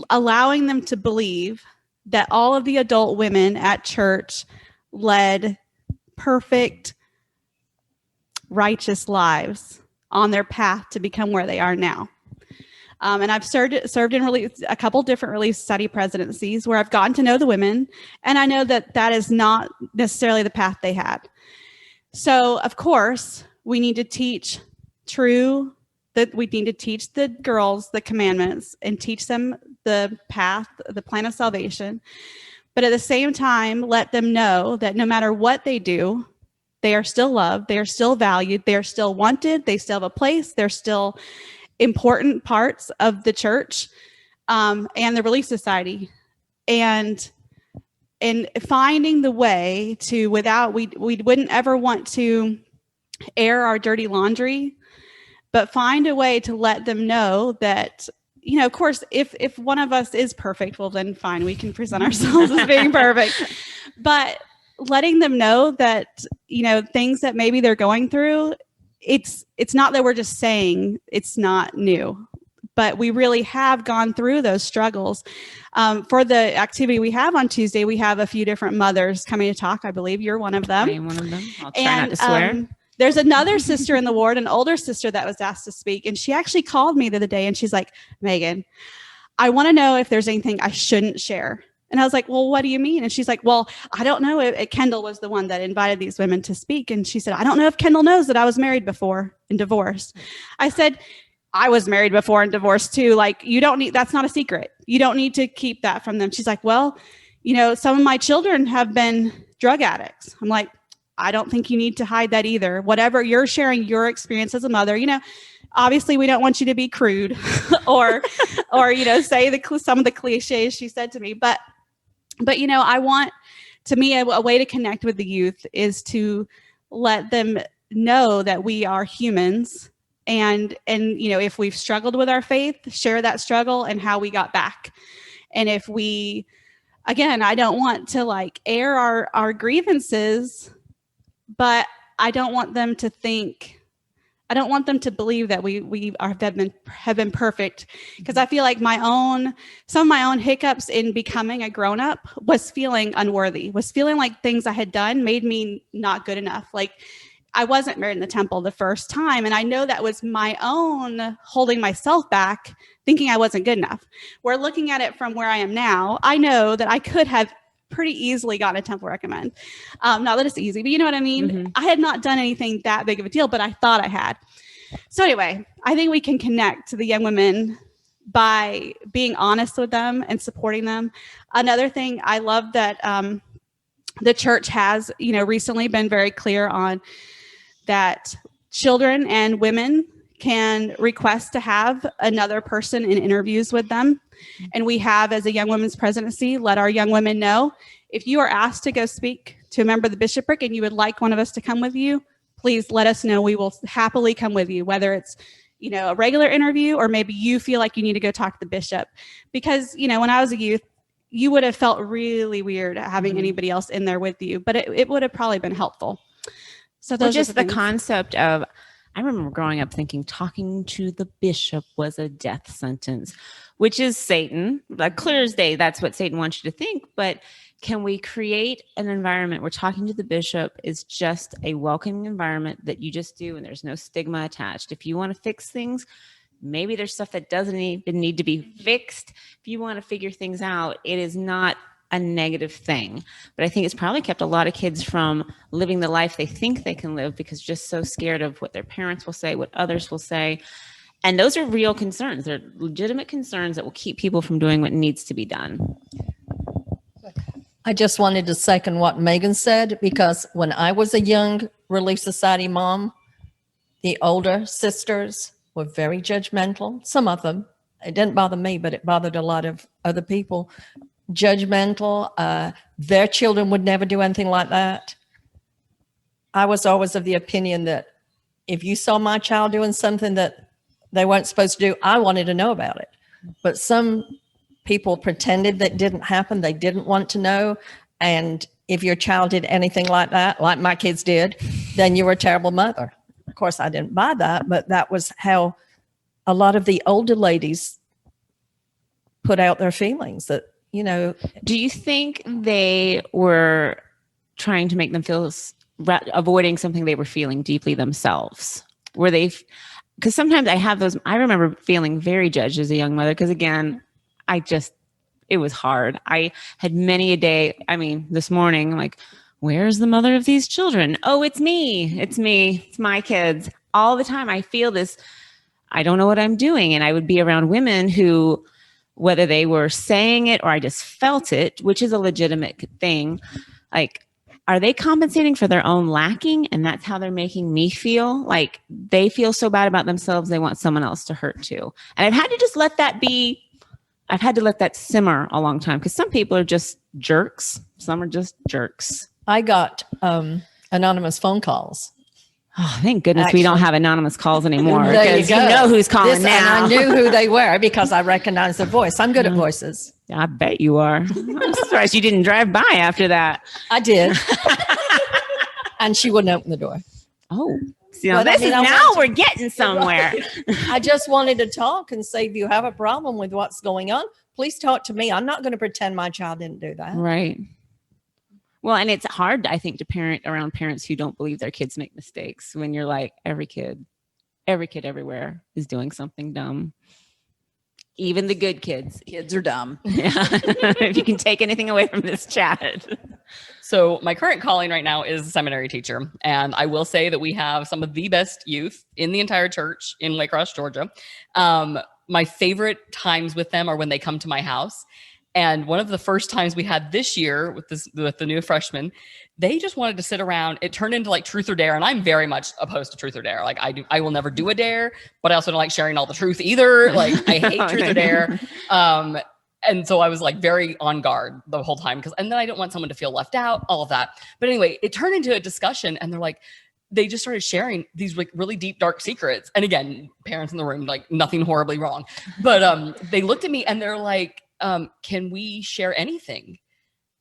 allowing them to believe that all of the adult women at church led perfect, righteous lives on their path to become where they are now. And I've served in a couple different Relief Society presidencies where I've gotten to know the women, and I know that that is not necessarily the path they had. So, of course, we need to teach we need to teach the girls the commandments and teach them the path, the plan of salvation. But at the same time, let them know that no matter what they do, they are still loved, they are still valued, they are still wanted, they still have a place, they're still important parts of the church and the Relief Society. And finding the way to, we wouldn't ever want to air our dirty laundry, but find a way to let them know that, you know, of course, if one of us is perfect, well, then fine, we can present ourselves as being perfect. But letting them know that, you know, things that maybe they're going through, it's not that we're just saying it's not new, but we really have gone through those struggles. For the activity we have on Tuesday, we have a few different mothers coming to talk. I believe you're one of them. I am one of them. I'll try not to swear. There's another sister in the ward, an older sister that was asked to speak. And she actually called me the other day and she's like, Megan, I want to know if there's anything I shouldn't share. And I was like, well, what do you mean? And she's like, well, I don't know. Kendall was the one that invited these women to speak. And she said, I don't know if Kendall knows that I was married before and divorced. I said, I was married before and divorced too. Like, that's not a secret. You don't need to keep that from them. She's like, well, you know, some of my children have been drug addicts. I'm like, I don't think you need to hide that either. Whatever you're sharing your experience as a mother, you know, obviously we don't want you to be crude or, you know, say some of the cliches she said to me, but, you know, I want, to me, a way to connect with the youth is to let them know that we are humans. And, you know, if we've struggled with our faith, share that struggle and how we got back. And if again, I don't want to like air our grievances, but I don't want them to believe that we have been perfect. Because I feel like some of my own hiccups in becoming a grown-up was feeling unworthy, was feeling like things I had done made me not good enough. Like, I wasn't married in the temple the first time. And I know that was my own holding myself back, thinking I wasn't good enough. We're looking at it from where I am now. I know that I could have pretty easily gotten a temple recommend. Not that it's easy, but you know what I mean? Mm-hmm. I had not done anything that big of a deal, but I thought I had. So anyway, I think we can connect to the young women by being honest with them and supporting them. Another thing, I love that the church has, you know, recently been very clear on that children and women can request to have another person in interviews with them. And we have, as a young women's presidency, let our young women know, if you are asked to go speak to a member of the bishopric and you would like one of us to come with you, please let us know. We will happily come with you, whether it's, you know, a regular interview or maybe you feel like you need to go talk to the bishop. Because, you know, when I was a youth, you would have felt really weird having anybody else in there with you, but it would have probably been helpful. So those just the concept of, I remember growing up thinking talking to the bishop was a death sentence, which is Satan. Like clear as day, that's what Satan wants you to think. But can we create an environment where talking to the bishop is just a welcoming environment that you just do and there's no stigma attached? If you want to fix things, maybe there's stuff that doesn't even need to be fixed. If you want to figure things out, it is not a negative thing. But I think it's probably kept a lot of kids from living the life they think they can live because they're just so scared of what their parents will say, what others will say. And those are real concerns. They're legitimate concerns that will keep people from doing what needs to be done. I just wanted to second what Megan said, because when I was a young Relief Society mom, the older sisters were very judgmental. Some of them. It didn't bother me, but it bothered a lot of other people. Judgmental. Their children would never do anything like that. I was always of the opinion that if you saw my child doing something that they weren't supposed to do, I wanted to know about it. But some people pretended that didn't happen. They didn't want to know. And if your child did anything like that, like my kids did, then you were a terrible mother. course, I didn't buy that, but that was how a lot of the older ladies put out their feelings that, you know, Do you think they were trying to make them feel avoiding something they were feeling deeply themselves? Were they? Because sometimes I have those. I remember feeling very judged as a young mother. Because again, it was hard. I had many a day. I mean, this morning, I'm like, where's the mother of these children? Oh, it's me. It's me. It's my kids. All the time, I feel this. I don't know what I'm doing, and I would be around women who, whether they were saying it or I just felt it, which is a legitimate thing, like, are they compensating for their own lacking? And that's how they're making me feel. Like they feel so bad about themselves, they want someone else to hurt too. And I've had to just let that be. I've had to let that simmer a long time because some people are just jerks. Some are just jerks. I got anonymous phone calls. Oh, thank goodness we don't have anonymous calls anymore There you because you go. know who's calling now. And I knew who they were because I recognized their voice. I'm good at voices. I bet you are. I'm surprised you didn't drive by after that. I did. And she wouldn't open the door. Oh, see, now, But, I this mean, is I now want to- we're getting somewhere. I just wanted to talk and say, if you have a problem with what's going on, please talk to me. I'm not going to pretend my child didn't do that. Right. Well, and it's hard, I think, to parent around parents who don't believe their kids make mistakes when you're like, every kid everywhere is doing something dumb. Even the good kids. Kids are dumb. Yeah. If you can take anything away from this chat. So my current calling right now is a seminary teacher. And I will say that we have some of the best youth in the entire church in Waycross, Georgia. My favorite times with them are when they come to my house. And one of the first times we had this year with the new freshmen, they just wanted to sit around. It turned into like truth or dare. And I'm very much opposed to truth or dare. Like I will never do a dare, but I also don't like sharing all the truth either. Like I hate truth or dare. And so I was like very on guard the whole time and then I didn't want someone to feel left out, all of that. But anyway, it turned into a discussion and they're like, they just started sharing these like really deep, dark secrets. And again, parents in the room, like nothing horribly wrong, but they looked at me and they're like, can we share anything?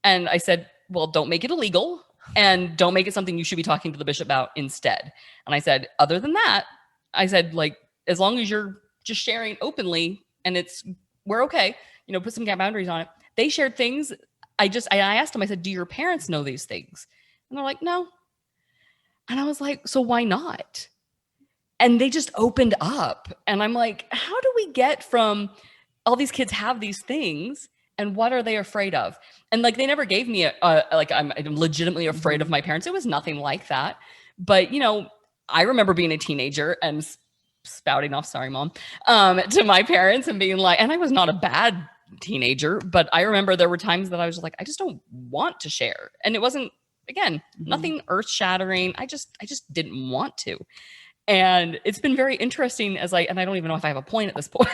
And I said, well, don't make it illegal and don't make it something you should be talking to the bishop about instead. And I said, other than that, I said, like, as long as you're just sharing openly and we're okay, put some boundaries on it. They shared things. I asked them, I said, do your parents know these things? And they're like, no. And I was like, so why not? And they just opened up. And I'm like, how do we get from all these kids have these things and what are they afraid of? And like, they never gave me like, I'm legitimately afraid of my parents. It was nothing like that. But, I remember being a teenager and spouting off, sorry, mom, to my parents and being like, and I was not a bad teenager, but I remember there were times that I was just like, I just don't want to share. And it wasn't, again, nothing earth shattering. I just didn't want to. And it's been very interesting and I don't even know if I have a point at this point,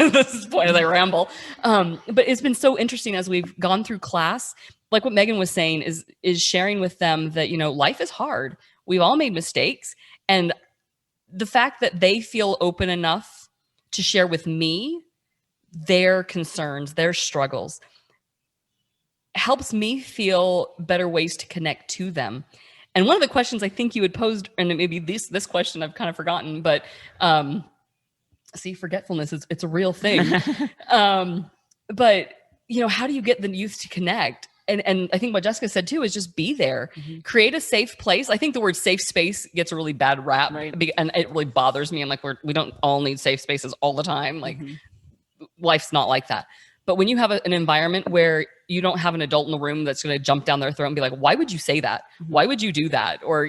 as I ramble. But it's been so interesting as we've gone through class, like what Megan was saying is sharing with them that, life is hard. We've all made mistakes. And the fact that they feel open enough to share with me their concerns, their struggles, helps me feel better ways to connect to them. And one of the questions I think you had posed, and maybe this question I've kind of forgotten, but see, forgetfulness it's a real thing. But how do you get the youth to connect? And I think what Jessica said too is just be there, create a safe place. I think the word safe space gets a really bad rap, right? And it really bothers me. I'm like, we don't all need safe spaces all the time. Like life's not like that. But when you have an environment where you don't have an adult in the room that's going to jump down their throat and be like, why would you say that? Why would you do that? Or,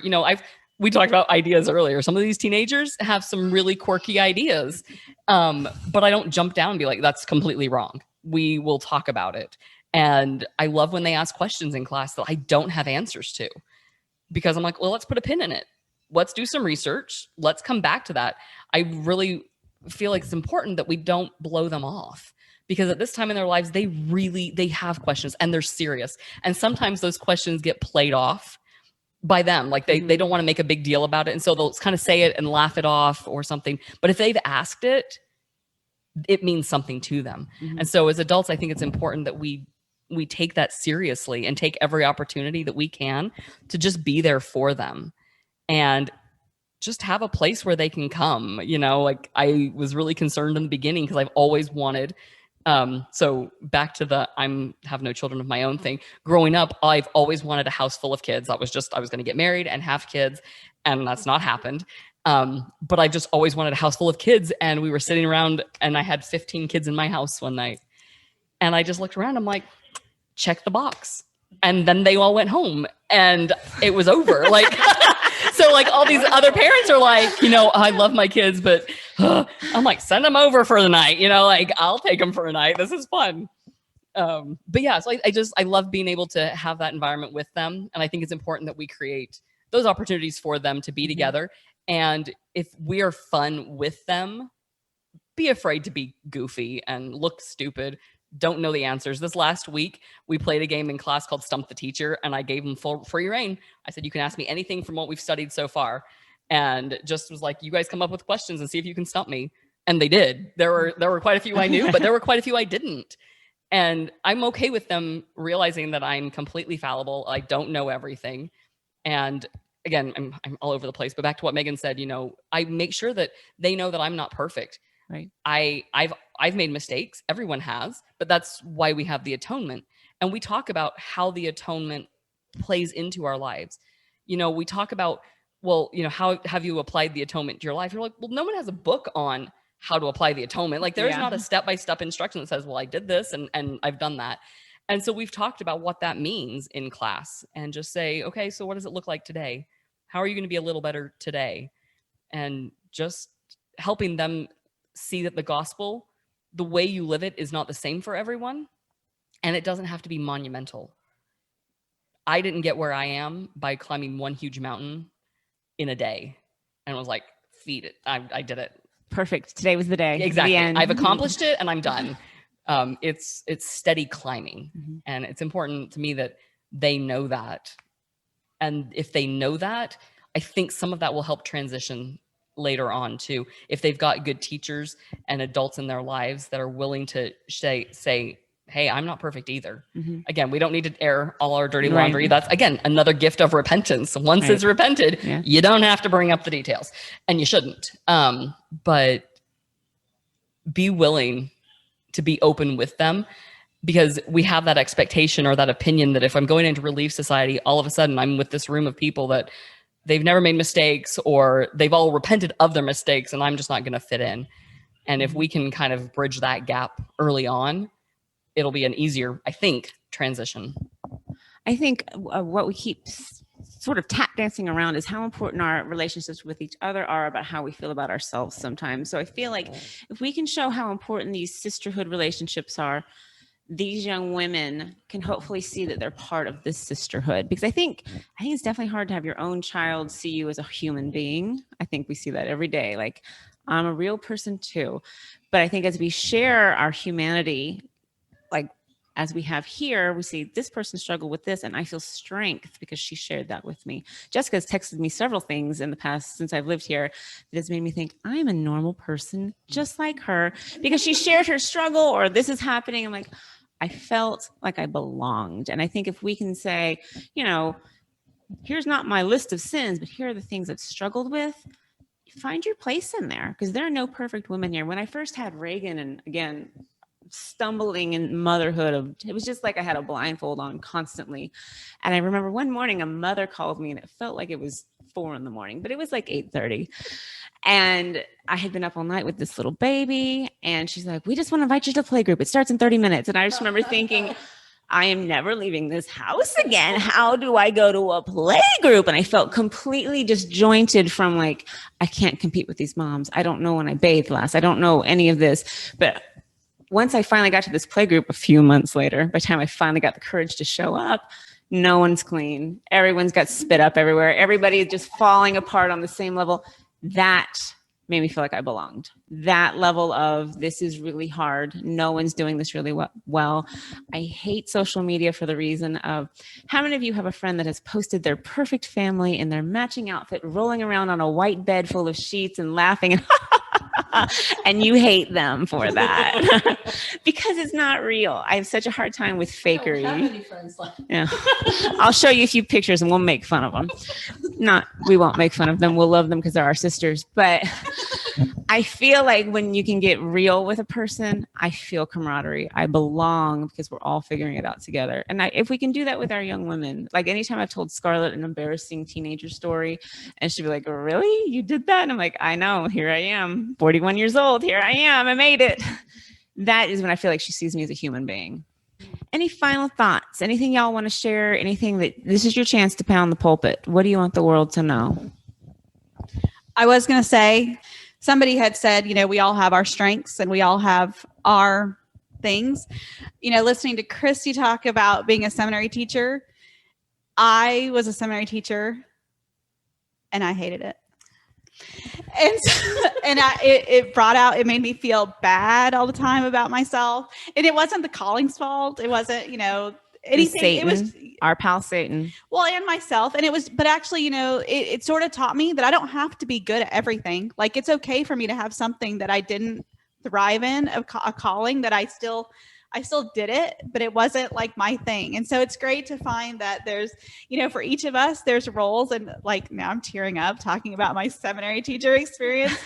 we talked about ideas earlier. Some of these teenagers have some really quirky ideas. But I don't jump down and be like, that's completely wrong. We will talk about it. And I love when they ask questions in class that I don't have answers to, because I'm like, well, let's put a pin in it. Let's do some research. Let's come back to that. I really feel like it's important that we don't blow them off. Because at this time in their lives, they have questions and they're serious. And sometimes those questions get played off by them. Like they don't want to make a big deal about it. And so they'll kind of say it and laugh it off or something. But if they've asked it, it means something to them. And so as adults, I think it's important that we take that seriously and take every opportunity that we can to just be there for them and just have a place where they can come. Like I was really concerned in the beginning because I've always wanted, so back to the have no children of my own thing. Growing up, I've always wanted a house full of kids. I was going to get married and have kids, and that's not happened. But I just always wanted a house full of kids, and we were sitting around and I had 15 kids in my house one night, and I just looked around. I'm like, check the box. And then they all went home and it was over. Like, so like all these other parents are like, I love my kids, but I'm like, send them over for the night, like I'll take them for a night. This is fun. But yeah, so I love being able to have that environment with them. And I think it's important that we create those opportunities for them to be together. And if we are fun with them, be afraid to be goofy and look stupid. Don't know the answers. This last week, we played a game in class called Stump the Teacher, and I gave them full free reign. I said, you can ask me anything from what we've studied so far. And just was like, you guys come up with questions and see if you can stump me. And they did. There were quite a few I knew, but there were quite a few I didn't. And I'm okay with them realizing that I'm completely fallible. I don't know everything. And again, I'm all over the place, but back to what Megan said, I make sure that they know that I'm not perfect. Right. I've made mistakes. Everyone has, but that's why we have the atonement. And we talk about how the atonement plays into our lives. We talk about, well, how have you applied the atonement to your life? You're like, well, no one has a book on how to apply the atonement. Like there's not a step-by-step instruction that says, well, I did this and I've done that. And so we've talked about what that means in class and just say, okay, so what does it look like today? How are you going to be a little better today? And just helping them see that the gospel, the way you live it, is not the same for everyone, and it doesn't have to be monumental. I didn't get where I am by climbing one huge mountain in a day, and was like, feed it. I did it. Perfect. Today was the day. Exactly. The end. I've accomplished it, and I'm done. It's steady climbing, and it's important to me that they know that. And if they know that, I think some of that will help transition later on too, if they've got good teachers and adults in their lives that are willing to say, hey, I'm not perfect either. Again, we don't need to air all our dirty laundry. That's, again, another gift of repentance. Once it's repented, you don't have to bring up the details, and you shouldn't. But be willing to be open with them, because we have that expectation or that opinion that if I'm going into Relief Society, all of a sudden I'm with this room of people that they've never made mistakes, or they've all repented of their mistakes, and I'm just not going to fit in. And if we can kind of bridge that gap early on, it'll be an easier, I think, transition. I think what we keep sort of tap dancing around is how important our relationships with each other are about how we feel about ourselves sometimes. So I feel like if we can show how important these sisterhood relationships are, these young women can hopefully see that they're part of this sisterhood. Because I think it's definitely hard to have your own child see you as a human being. I think we see that every day. Like, I'm a real person too. But I think as we share our humanity, like as we have here, we see this person struggled with this, and I feel strength because she shared that with me. Jessica's texted me several things in the past since I've lived here that has made me think I'm a normal person just like her, because she shared her struggle, or this is happening. I'm like, I felt like I belonged. And I think if we can say, here's not my list of sins, but here are the things I've struggled with, find your place in there, because there are no perfect women here. When I first had Reagan, and again, stumbling in motherhood, it was just like I had a blindfold on constantly. And I remember one morning a mother called me, and it felt like it was 4 a.m, but it was like 8:30. And I had been up all night with this little baby, and she's like, we just want to invite you to play group. It starts in 30 minutes. And I just remember thinking, I am never leaving this house again. How do I go to a play group? And I felt completely disjointed from like, I can't compete with these moms. I don't know when I bathed last. I don't know any of this. But once I finally got to this play group a few months later, by the time I finally got the courage to show up, no one's clean. Everyone's got spit up everywhere. Everybody is just falling apart on the same level. That made me feel like I belonged. That level of, this is really hard. No one's doing this really well. I hate social media for the reason of, how many of you have a friend that has posted their perfect family in their matching outfit, rolling around on a white bed full of sheets and laughing and And you hate them for that because it's not real. I have such a hard time with fakery. Yeah. I'll show you a few pictures and we'll make fun of them. We won't make fun of them. We'll love them because they're our sisters. But I feel like when you can get real with a person, I feel camaraderie. I belong because we're all figuring it out together. And if we can do that with our young women, like anytime I've told Scarlett an embarrassing teenager story and she'd be like, really? You did that? And I'm like, I know, here I am, 41 years old. Here I am. I made it. That is when I feel like she sees me as a human being. Any final thoughts? Anything y'all want to share? Anything that this is your chance to pound the pulpit? What do you want the world to know? I was going to say, somebody had said, we all have our strengths and we all have our things. Listening to Christy talk about being a seminary teacher, I was a seminary teacher and I hated it. And it made me feel bad all the time about myself. And it wasn't the calling's fault. It wasn't, anything. Satan, it was our pal Satan. Well, and myself. And but actually, it sort of taught me that I don't have to be good at everything. Like, it's okay for me to have something that I didn't thrive in, a calling that I still did it, but it wasn't like my thing. And so it's great to find that there's, for each of us, there's roles. And like, now I'm tearing up talking about my seminary teacher experience,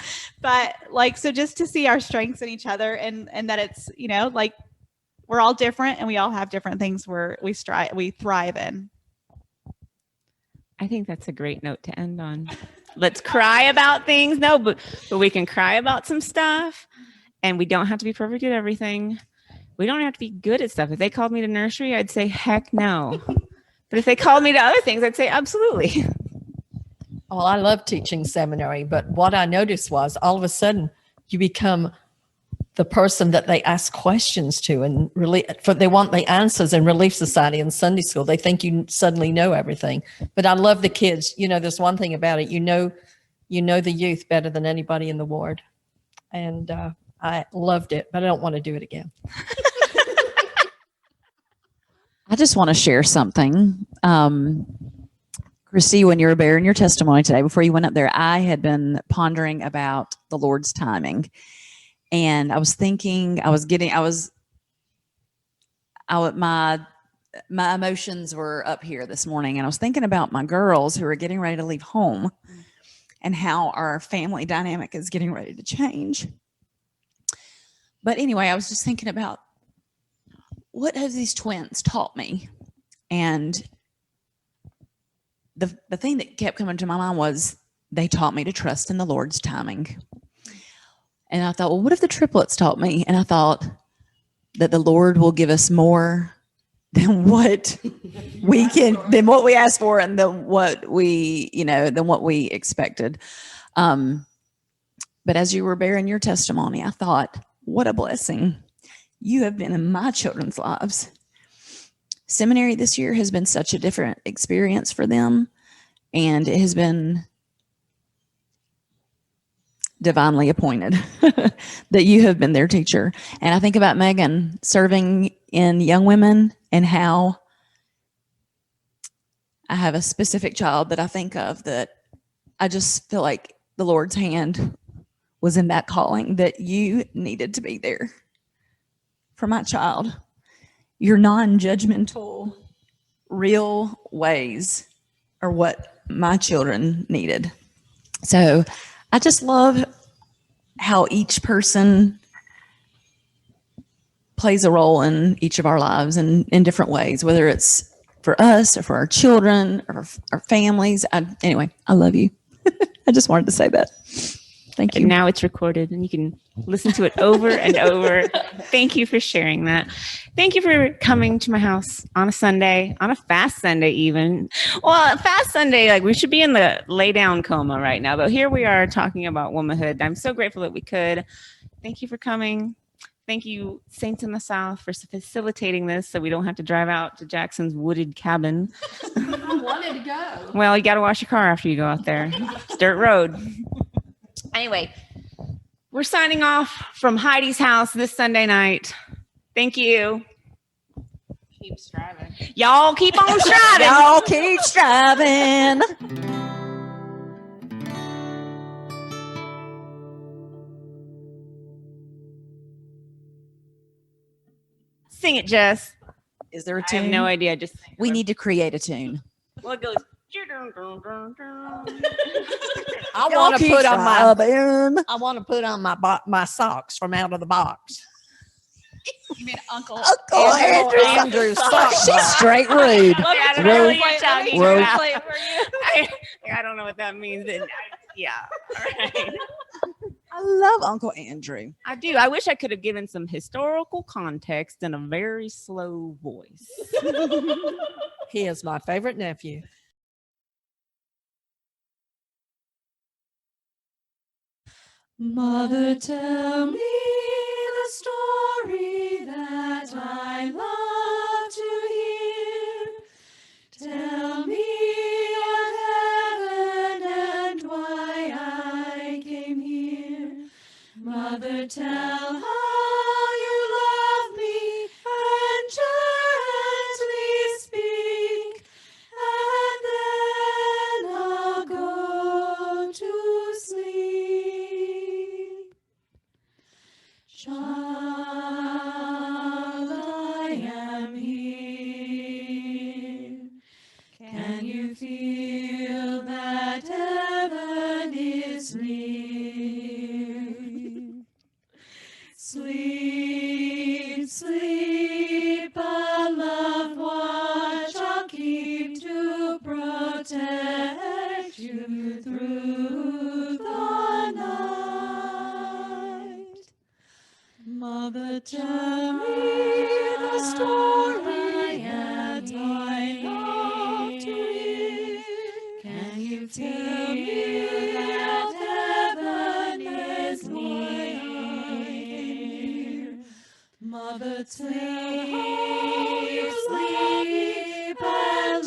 but so just to see our strengths in each other and that it's, we're all different and we all have different things where we thrive in. I think that's a great note to end on. Let's cry about things. No, but we can cry about some stuff and we don't have to be perfect at everything. We don't have to be good at stuff. If they called me to nursery, I'd say, heck no. But if they called me to other things, I'd say, absolutely. Well, I love teaching seminary, but what I noticed was all of a sudden you become the person that they ask questions to and they want the answers in Relief Society and Sunday school. They think you suddenly know everything. But I love the kids. There's one thing about it. You know the youth better than anybody in the ward. And I loved it, but I don't want to do it again. I just want to share something. Christy, when you were bearing your testimony today, before you went up there, I had been pondering about the Lord's timing. And I was thinking, my emotions were up here this morning, and I was thinking about my girls who are getting ready to leave home and how our family dynamic is getting ready to change. But anyway, I was just thinking about what have these twins taught me? And the thing that kept coming to my mind was they taught me to trust in the Lord's timing. And I thought, well, what if the triplets taught me? And I thought that the Lord will give us more than what than what we asked for and than what we expected. But as you were bearing your testimony, I thought, what a blessing you have been in my children's lives. Seminary this year has been such a different experience for them, and it has been divinely appointed that you have been their teacher. And I think about Megan serving in young women and how I have a specific child that I think of that I just feel like the Lord's hand was in that calling, that you needed to be there for my child. Your non-judgmental, real ways are what my children needed. So I just love how each person plays a role in each of our lives and in different ways, whether it's for us or for our children or our families. Anyway, I love you. I just wanted to say that. Thank you. And now it's recorded and you can listen to it over and over. Thank you for sharing that. Thank you for coming to my house on a Sunday, on a fast Sunday even. Well, a fast Sunday, like we should be in the lay down coma right now, but here we are talking about womanhood. I'm so grateful that we could. Thank you for coming. Thank you, Saints in the South, for facilitating this so we don't have to drive out to Jackson's wooded cabin. I wanted to go. Well, you got to wash your car after you go out there. It's dirt road. Anyway, we're signing off from Heidi's house this Sunday night. Thank you. Keep striving. Y'all keep on striving. Y'all keep striving. sing it, Jess. Is there a I have tune? no idea. Just We need to create a tune. well, it goes. I Y'all want to keep put on my striving. I want to put on my socks from out of the box. You mean Uncle Uncle Andrew's Andrew's socks. She's straight rude. I don't Road. know what you're talking Road. about. I don't know what that means. Yeah. All right. I love Uncle Andrew. I do. I wish I could have given some historical context in a very slow voice. He is my favorite nephew. Mother, tell me the story that I love to hear. Tell me of heaven and why I came here. Mother, tell how you love me and gently speak, and then I'll go to sleep. Child, I am here. Can you feel that heaven is near? Sleep, sleep, a loved watch I'll keep to protect you through the night. Mother, tell me the story that I love to hear. Can you tell me that heaven is near? Mother, tell how you sleep and